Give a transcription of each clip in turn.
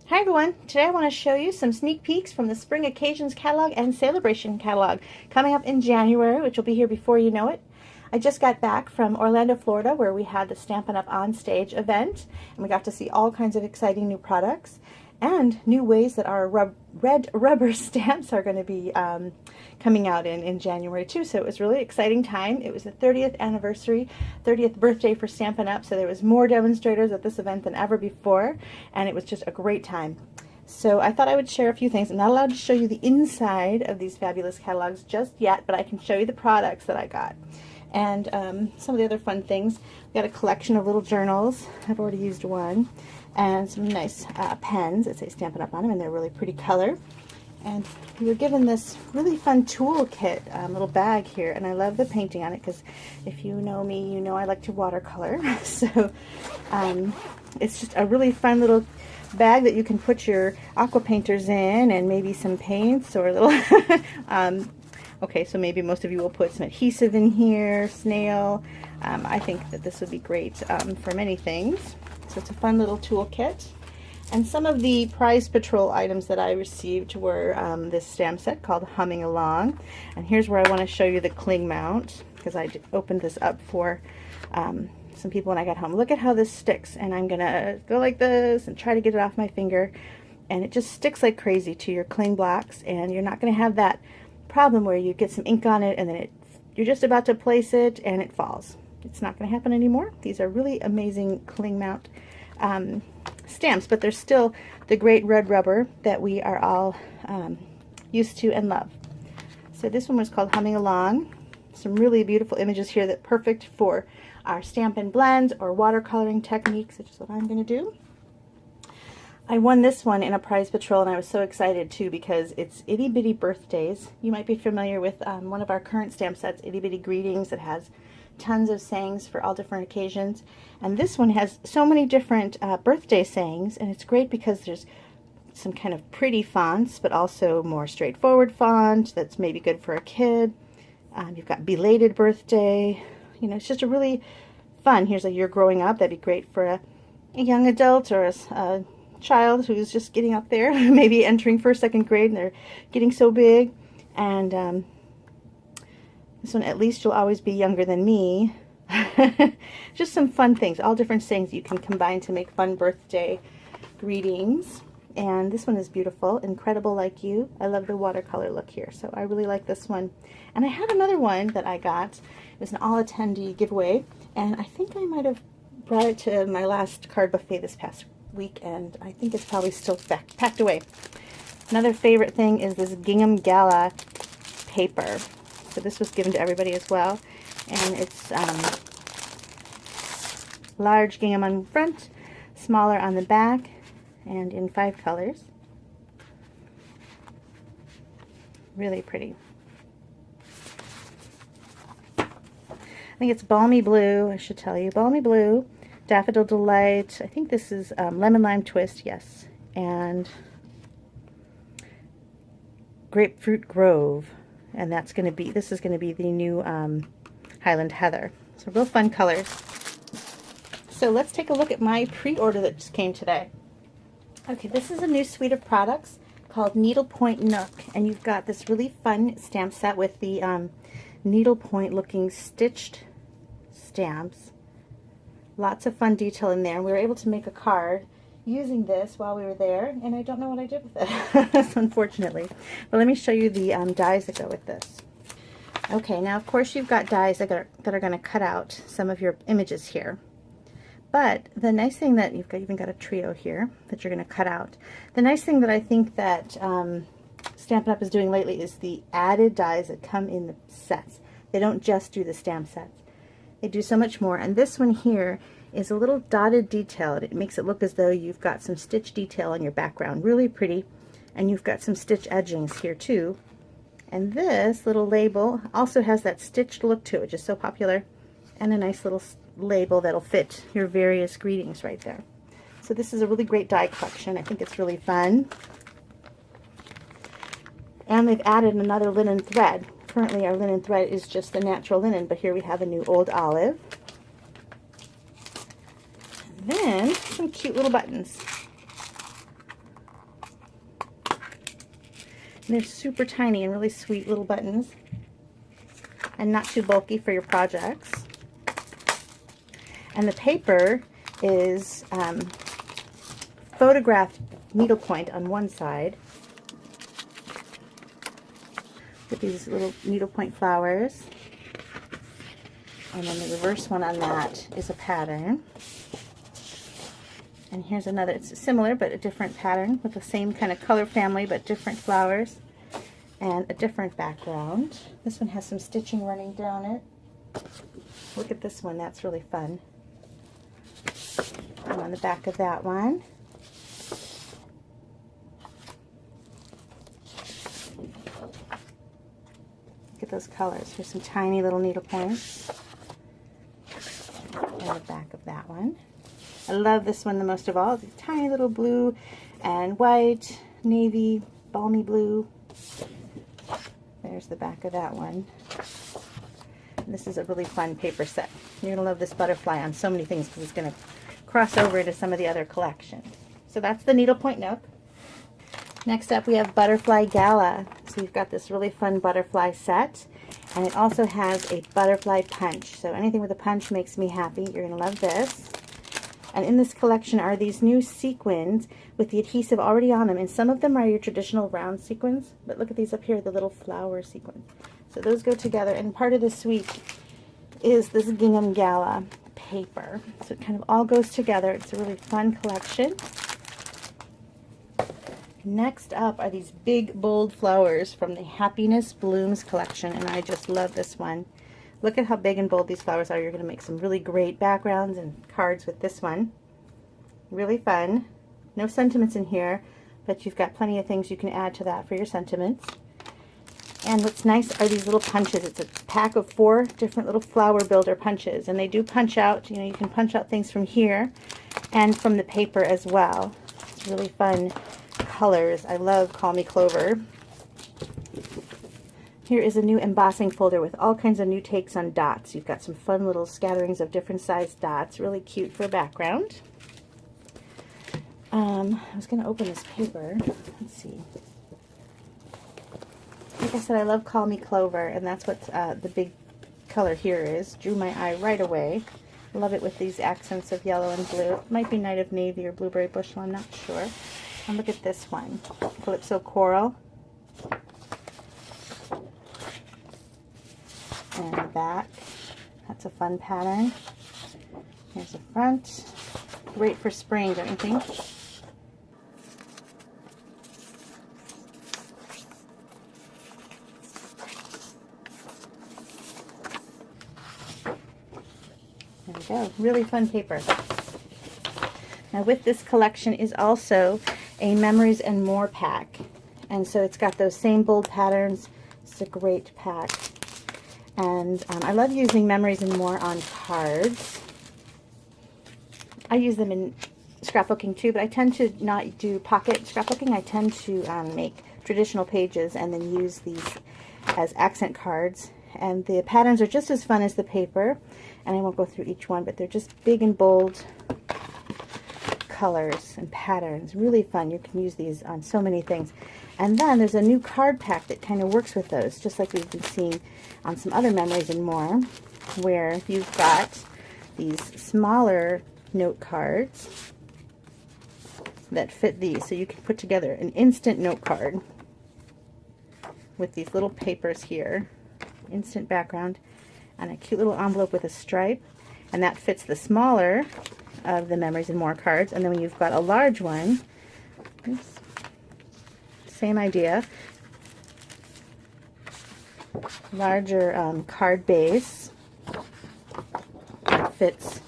Hi everyone, today I want to show you some sneak peeks from the Sping Occasions catalog and Sale-a-Bration catalog coming up in January, which will be here before you know it. I just got back from Orlando, Florida, where we had the Stampin' Up! On Stage event, and we got to see all kinds of exciting new products and new ways that our red rubber stamps are going to be coming out in January too. So it was a really exciting time. It was the 30th anniversary, 30th birthday for Stampin' Up! So there was more demonstrators at this event than ever before, and it was just a great time. So I thought I would share a few things. I'm not allowed to show you the inside of these fabulous catalogs just yet, but I can show you the products that I got. And some of the other fun things. We got a collection of little journals. I've already used one. And some nice pens that say Stampin' Up! On them, and they're really pretty color. And we were given this really fun toolkit, little bag here, and I love the painting on it because if you know me, you know I like to watercolor. So it's just a really fun little bag that you can put your aqua painters in and maybe some paints or a little okay, so maybe most of you will put some adhesive in here, snail. I think that this would be great for many things. So it's a fun little toolkit. And some of the Prize Patrol items that I received were this stamp set called Humming Along. And here's where I want to show you the cling mount, because I opened this up for some people when I got home. Look at how this sticks. And I'm going to go like this and try to get it off my finger. And it just sticks like crazy to your cling blocks. And you're not going to have that problem where you get some ink on it and then you're just about to place it and it falls. It's not going to happen anymore. These are really amazing cling mount stamps, but they're still the great red rubber that we are all used to and love. So this one was called Humming Along. Some really beautiful images here that are perfect for our Stampin' Blends or watercoloring techniques, which is what I'm going to do. I won this one in a Prize Patrol, and I was so excited too because it's Itty Bitty Birthdays. You might be familiar with one of our current stamp sets, Itty Bitty Greetings, that has tons of sayings for all different occasions. And this one has so many different birthday sayings, and it's great because there's some kind of pretty fonts, but also more straightforward font that's maybe good for a kid. You've got belated birthday. You know, it's just a really fun. Here's a You're Growing Up. That'd be great for a young adult or a child who's just getting up there, maybe entering first, second grade, and they're getting so big. And this one, At Least You'll Always Be Younger Than Me. Just some fun things, all different sayings you can combine to make fun birthday greetings. And this one is beautiful, Incredible Like You. I love the watercolor look here, so I really like this one. And I have another one that I got. It was an all attendee giveaway, and I think I might have brought it to my last card buffet this past week, and I think it's probably still packed away. Another favorite thing is this Gingham Gala paper. So this was given to everybody as well, and it's large gingham on the front, smaller on the back, and in 5 colors. Really pretty. I think it's Balmy Blue, I should tell you. Balmy Blue, Daffodil Delight, I think this is Lemon Lime Twist, yes, and Grapefruit Grove. And that's going to be, this is going to be the new Highland Heather. So real fun colors. So let's take a look at my pre-order that just came today. Okay, this is a new suite of products called Needlepoint Nook. And you've got this really fun stamp set with the needlepoint looking stitched stamps. Lots of fun detail in there. And we were able to make a card using this while we were there, and I don't know what I did with it, unfortunately. But let me show you the dies that go with this. Okay, now of course you've got dies that are going to cut out some of your images here. But the nice thing that you've even got a trio here that you're going to cut out. The nice thing that I think that Stampin' Up! Is doing lately is the added dies that come in the sets. They don't just do the stamp sets. They do so much more, and this one here is a little dotted detail. It makes it look as though you've got some stitch detail on your background. Really pretty. And you've got some stitch edgings here too. And this little label also has that stitched look to it, which is so popular. And a nice little label that'll fit your various greetings right there. So this is a really great die collection. I think it's really fun. And they've added another linen thread. Currently our linen thread is just the natural linen, but here we have a new Old Olive. Then some cute little buttons. They're super tiny and really sweet little buttons, and not too bulky for your projects. And the paper is photographed needlepoint on one side with these little needlepoint flowers, and then the reverse one on that is a pattern. And here's another, it's similar but a different pattern with the same kind of color family but different flowers and a different background. This one has some stitching running down it. Look at this one, that's really fun. And on the back of that one, look at those colors. Here's some tiny little needle points. And the back of that one. I love this one the most of all. It's a tiny little blue and white, navy, balmy blue. There's the back of that one. And this is a really fun paper set. You're going to love this butterfly on so many things because it's going to cross over into some of the other collections. So that's the Needlepoint Nook. Next up we have Butterfly Gala. So you've got this really fun butterfly set, and it also has a butterfly punch. So anything with a punch makes me happy. You're going to love this. And in this collection are these new sequins with the adhesive already on them, and some of them are your traditional round sequins, but look at these up here, the little flower sequins. So those go together, and part of the suite is this Gingham Gala paper. So it kind of all goes together. It's a really fun collection. Next up are these big, bold flowers from the Happiness Blooms collection, and I just love this one. Look at how big and bold these flowers are. You're going to make some really great backgrounds and cards with this one. Really fun. No sentiments in here, but you've got plenty of things you can add to that for your sentiments. And what's nice are these little punches. It's a pack of 4 different little flower builder punches, and they do punch out. You know, you can punch out things from here and from the paper as well. It's really fun colors. I love Call Me Clover. Here is a new embossing folder with all kinds of new takes on dots. You've got some fun little scatterings of different sized dots. Really cute for a background. I was going to open this paper. Let's see. Like I said, I love Call Me Clover, and that's what the big color here is. Drew my eye right away. Love it with these accents of yellow and blue. It might be Night of Navy or Blueberry Bushel, I'm not sure. And look at this one. Calypso Coral. And the back, that's a fun pattern. Here's the front. Great for spring, don't you think? There we go. Really fun paper. Now with this collection is also a Memories and More pack. And so it's got those same bold patterns. It's a great pack. And I love using Memories and More on cards. I use them in scrapbooking too, but I tend to not do pocket scrapbooking. I tend to make traditional pages and then use these as accent cards. And the patterns are just as fun as the paper. And I won't go through each one, but they're just big and bold colors and patterns. Really fun. You can use these on so many things. And then there's a new card pack that kind of works with those, just like we've been seeing on some other Memories and More, where you've got these smaller note cards that fit these. So you can put together an instant note card with these little papers here, instant background, and a cute little envelope with a stripe, and that fits the smaller of the Memories and More cards. And then when you've got a large one, oops, same idea, larger card base that fits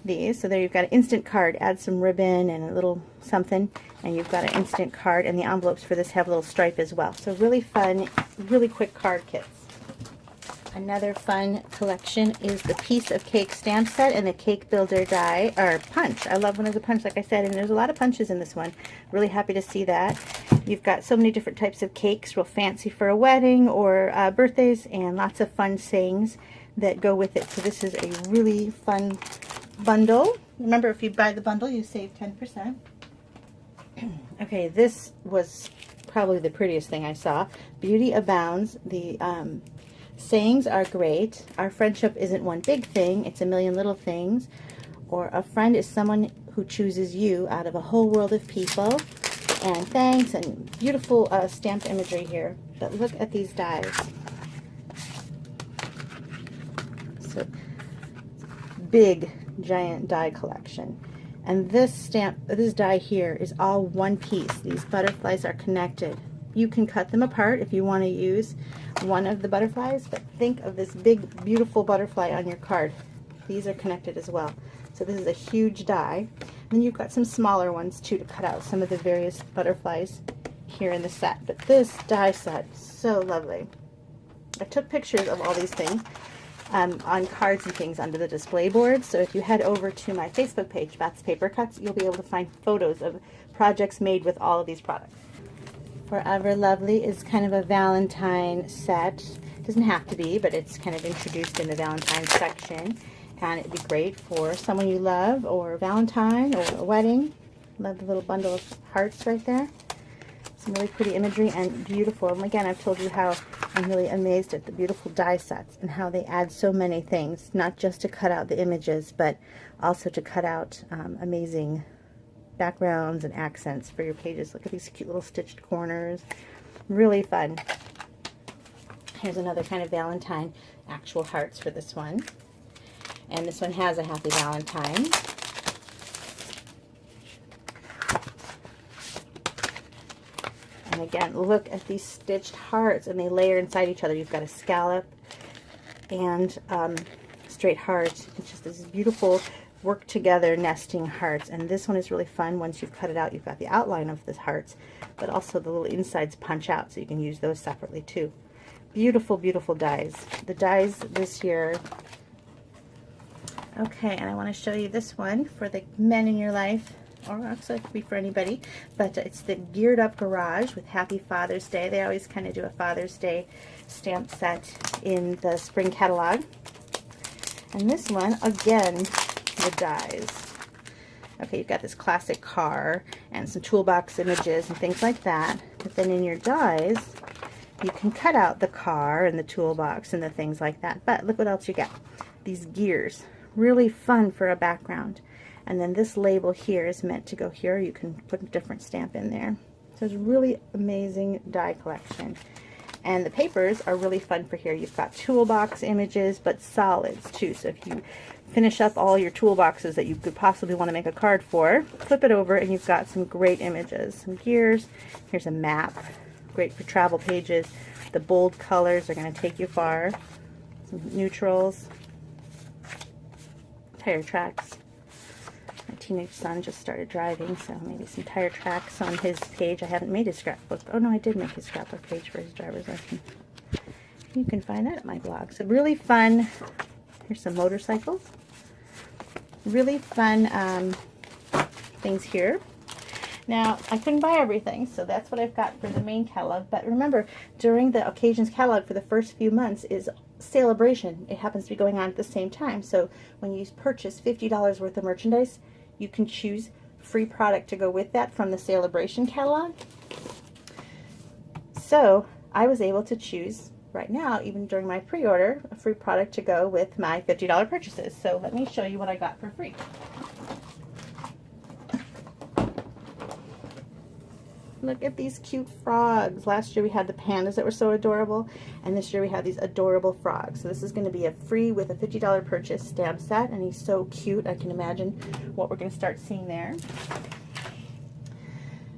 these. So there you've got an instant card. Add some ribbon and a little something, and you've got an instant card, and the envelopes for this have a little stripe as well. So really fun, really quick card kits. Another fun collection is the Piece of Cake stamp set and the Cake Builder die, or punch. I love one of the punch, like I said, and there's a lot of punches in this one. Really happy to see that. You've got so many different types of cakes, real fancy for a wedding or birthdays, and lots of fun sayings that go with it. So this is a really fun bundle. Remember, if you buy the bundle, you save 10%. Okay, this was probably the prettiest thing I saw. Beauty abounds. The sayings are great. Our friendship isn't one big thing, it's a million little things. Or a friend is someone who chooses you out of a whole world of people. And thanks, and beautiful stamped imagery here. But look at these dies. So big, giant die collection. And this die here is all one piece. These butterflies are connected. You can cut them apart if you want to use one of the butterflies, but think of this big, beautiful butterfly on your card. These are connected as well. So this is a huge die. And then you've got some smaller ones too to cut out some of the various butterflies here in the set. But this die set is so lovely. I took pictures of all these things on cards and things under the display board. So if you head over to my Facebook page, Beth's Paper Cuts, you'll be able to find photos of projects made with all of these products. Forever Lovely is kind of a Valentine set. It doesn't have to be, but it's kind of introduced in the Valentine section. And it'd be great for someone you love, or Valentine, or a wedding. Love the little bundle of hearts right there. Some really pretty imagery and beautiful. And again, I've told you how I'm really amazed at the beautiful die sets and how they add so many things, not just to cut out the images, but also to cut out amazing backgrounds and accents for your pages. Look at these cute little stitched corners. Really fun. Here's another kind of Valentine actual hearts for this one. And this one has a Happy Valentine. And again, look at these stitched hearts, and they layer inside each other. You've got a scallop and straight heart. It's just this beautiful work together nesting hearts. And this one is really fun. Once you've cut it out, you've got the outline of the hearts, but also the little insides punch out, so you can use those separately too. Beautiful, beautiful dies. The dies this year. Okay, and I want to show you this one for the men in your life, or actually it could be for anybody, but it's the Geared Up Garage with Happy Father's Day. They always kind of do a Father's Day stamp set in the spring catalog. And this one, again, the dies. Okay, you've got this classic car and some toolbox images and things like that, but then in your dies, you can cut out the car and the toolbox and the things like that. But look what else you got. These gears. Really fun for a background. And then this label here is meant to go here. You can put a different stamp in there. So it's a really amazing die collection. And the papers are really fun for here. You've got toolbox images, but solids too. So if you finish up all your toolboxes that you could possibly want to make a card for, flip it over and you've got some great images. Some gears. Here's a map. Great for travel pages. The bold colors are going to take you far. Some neutrals. Tire tracks. My teenage son just started driving, so maybe some tire tracks on his page. I haven't made his scrapbook. Oh no, I did make his scrapbook page for his driver's lesson. You can find that at my blog. So really fun. Here's some motorcycles. Really fun things here. Now, I couldn't buy everything, so that's what I've got for the main catalog. But remember, during the Occasions catalog for the first few months is Sale-a-Bration. It happens to be going on at the same time. So when you purchase $50 worth of merchandise, you can choose free product to go with that from the Sale-a-Bration catalog. So I was able to choose right now, even during my pre-order, a free product to go with my $50 purchases. So let me show you what I got for free. Look at these cute frogs. Last year we had the pandas that were so adorable, and this year we have these adorable frogs. So this is going to be a free with a $50 purchase stamp set, and he's so cute. I can imagine what we're going to start seeing there.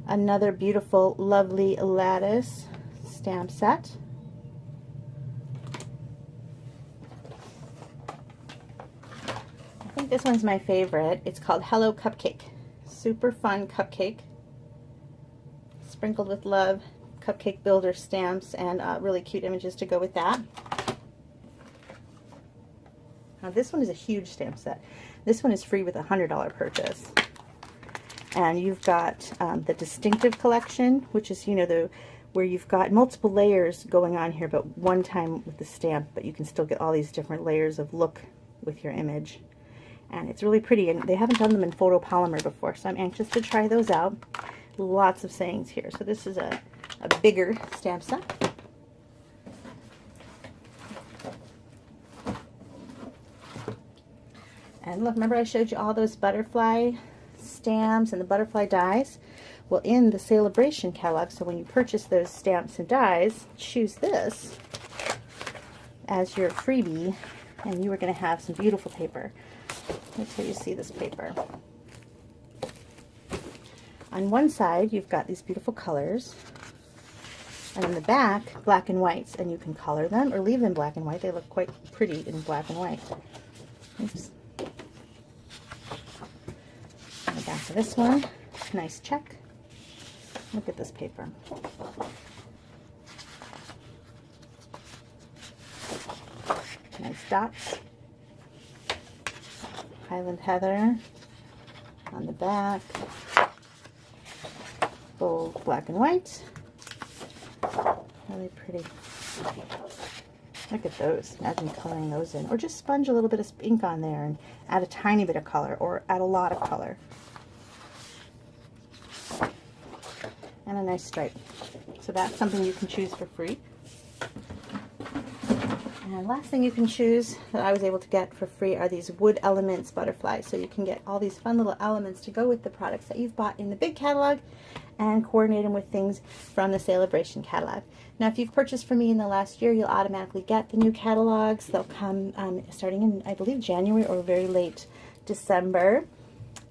Another beautiful, lovely lattice stamp set. I think this one's my favorite. It's called Hello Cupcake. Super fun cupcake. Sprinkled with love, cupcake builder stamps, and really cute images to go with that. Now this one is a huge stamp set. This one is free with a $100 purchase. And you've got the Distinctive Collection, which is, you know, where you've got multiple layers going on here, but one time with the stamp, but you can still get all these different layers of look with your image. And it's really pretty, and they haven't done them in photopolymer before, so I'm anxious to try those out. Lots of sayings here. So this is a a bigger stamp set. And look, remember I showed you all those butterfly stamps and the butterfly dies? Well, in the Sale-a-Bration catalog, so when you purchase those stamps and dies, choose this as your freebie, and you are going to have some beautiful paper. Wait till you see this paper. On one side, you've got these beautiful colors, and in the back, black and whites, and you can color them or leave them black and white. They look quite pretty in black and white. Oops. On the back of this one, nice check. Look at this paper. Nice dots. Highland Heather on the back. Bold black and white. Really pretty. Look at those. Imagine coloring those in. Or just sponge a little bit of ink on there and add a tiny bit of color, or add a lot of color. And a nice stripe. So that's something you can choose for free. And last thing you can choose that I was able to get for free are these wood elements butterflies. So you can get all these fun little elements to go with the products that you've bought in the big catalog and coordinate them with things from the Sale-a-Bration catalog. Now, if you've purchased from me in the last year, you'll automatically get the new catalogs. They'll come starting in, I believe, January or very late December.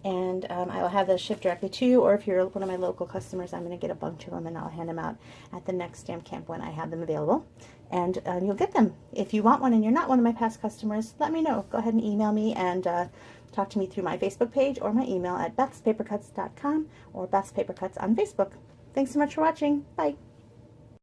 And I will have those shipped directly to you, or if you're one of my local customers, I'm going to get a bunch of them and I'll hand them out at the next stamp camp when I have them available. And you'll get them. If you want one and you're not one of my past customers, let me know. Go ahead and email me and talk to me through my Facebook page or my email at bethspapercuts.com or Beth's Paper Cuts on Facebook. Thanks so much for watching. Bye.